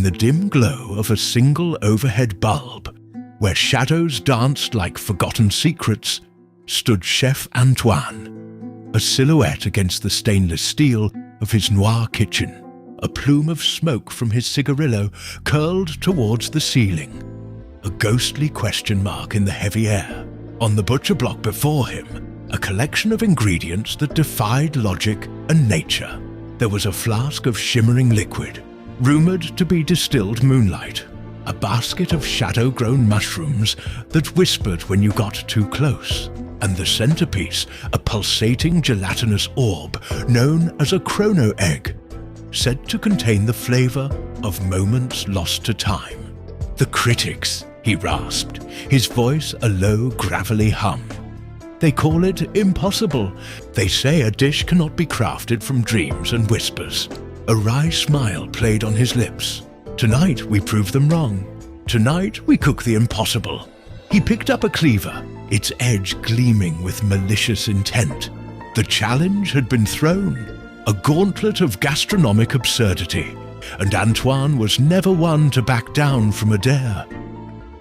the dim glow of a single overhead bulb, where shadows danced like forgotten secrets, stood Chef Antoine, a silhouette against the stainless steel of his noir kitchen, a plume of smoke from his cigarillo curled towards the ceiling, a ghostly question mark in the heavy air. On the butcher block before him, a collection of ingredients that defied logic and nature. There was a flask of shimmering liquid, rumored to be distilled moonlight, a basket of shadow-grown mushrooms that whispered when you got too close, and the centerpiece, a pulsating gelatinous orb known as a chrono egg, said to contain the flavor of moments lost to time. "The critics," he rasped, his voice a low, gravelly hum. "They call it impossible. They say a dish cannot be crafted from dreams and whispers." A wry smile played on his lips. "Tonight we prove them wrong. Tonight we cook the impossible." He picked up a cleaver, its edge gleaming with malicious intent. The challenge had been thrown, a gauntlet of gastronomic absurdity, and Antoine was never one to back down from a dare,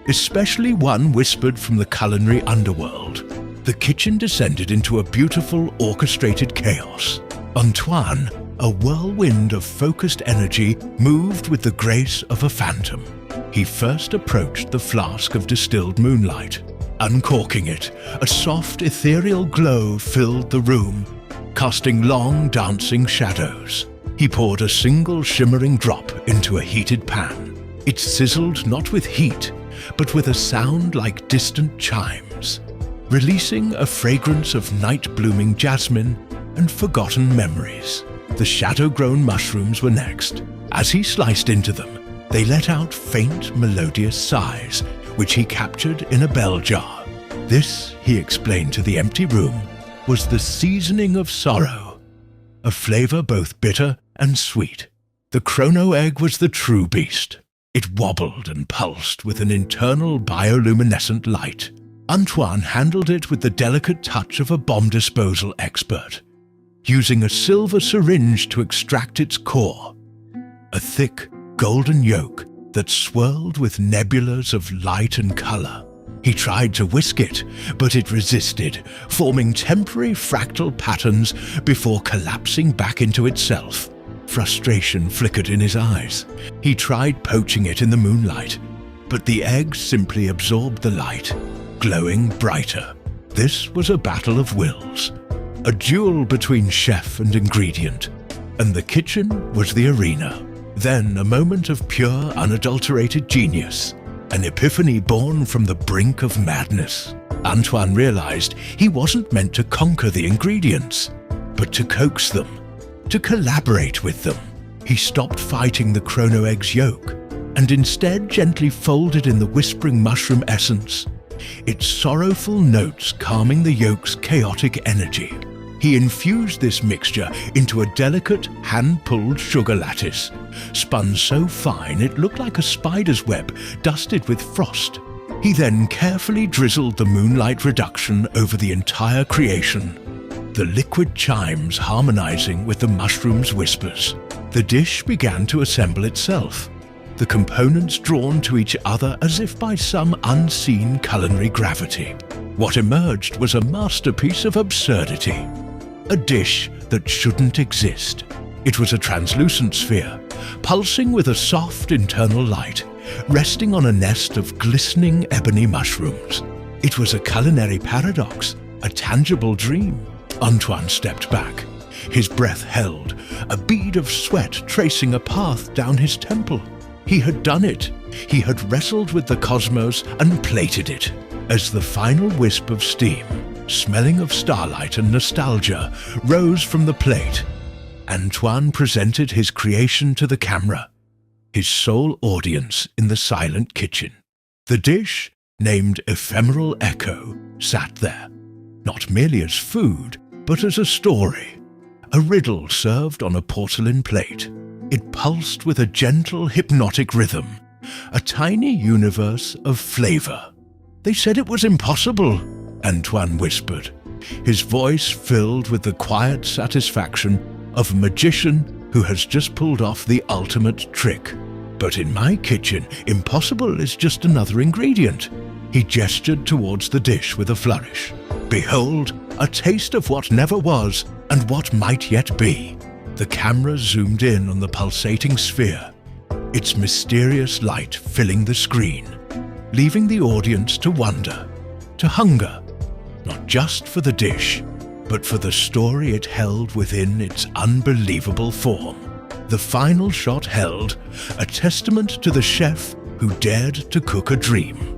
especially one whispered from the culinary underworld. The kitchen descended into a beautiful orchestrated chaos. Antoine, a whirlwind of focused energy, moved with the grace of a phantom. He first approached the flask of distilled moonlight. Uncorking it, a soft, ethereal glow filled the room, casting long, dancing shadows. He poured a single shimmering drop into a heated pan. It sizzled not with heat, but with a sound like distant chimes, releasing a fragrance of night-blooming jasmine and forgotten memories. The shadow-grown mushrooms were next. As he sliced into them, they let out faint, melodious sighs, which he captured in a bell jar. This, he explained to the empty room, was the seasoning of sorrow, a flavor both bitter and sweet. The chrono egg was the true beast. It wobbled and pulsed with an internal bioluminescent light. Antoine handled it with the delicate touch of a bomb disposal expert, using a silver syringe to extract its core, a thick, golden yolk that swirled with nebulas of light and color. He tried to whisk it, but it resisted, forming temporary fractal patterns before collapsing back into itself. Frustration flickered in his eyes. He tried poaching it in the moonlight, but the egg simply absorbed the light, glowing brighter. This was a battle of wills, a duel between chef and ingredient, and the kitchen was the arena. Then a moment of pure, unadulterated genius, an epiphany born from the brink of madness. Antoine realized he wasn't meant to conquer the ingredients, but to coax them, to collaborate with them. He stopped fighting the chrono egg's yolk, and instead gently folded in the whispering mushroom essence, its sorrowful notes calming the yolk's chaotic energy. He infused this mixture into a delicate, hand-pulled sugar lattice, spun so fine it looked like a spider's web dusted with frost. He then carefully drizzled the moonlight reduction over the entire creation, the liquid chimes harmonizing with the mushroom's whispers. The dish began to assemble itself, the components drawn to each other as if by some unseen culinary gravity. What emerged was a masterpiece of absurdity. A dish that shouldn't exist. It was a translucent sphere, pulsing with a soft internal light, resting on a nest of glistening ebony mushrooms. It was a culinary paradox, a tangible dream. Antoine stepped back. His breath held, a bead of sweat tracing a path down his temple. He had done it. He had wrestled with the cosmos and plated it. As the final wisp of steam, smelling of starlight and nostalgia, rose from the plate, Antoine presented his creation to the camera, his sole audience in the silent kitchen. The dish, named Ephemeral Echo, sat there, not merely as food, but as a story, a riddle served on a porcelain plate. It pulsed with a gentle, hypnotic rhythm, a tiny universe of flavor. "They said it was impossible," Antoine whispered, his voice filled with the quiet satisfaction of a magician who has just pulled off the ultimate trick. But in my kitchen, impossible is just another ingredient. He gestured towards the dish with a flourish. Behold, a taste of what never was and what might yet be. The camera zoomed in on the pulsating sphere, its mysterious light filling the screen, leaving the audience to wonder, to hunger, not just for the dish, but for the story it held within its unbelievable form. The final shot held, a testament to the chef who dared to cook a dream.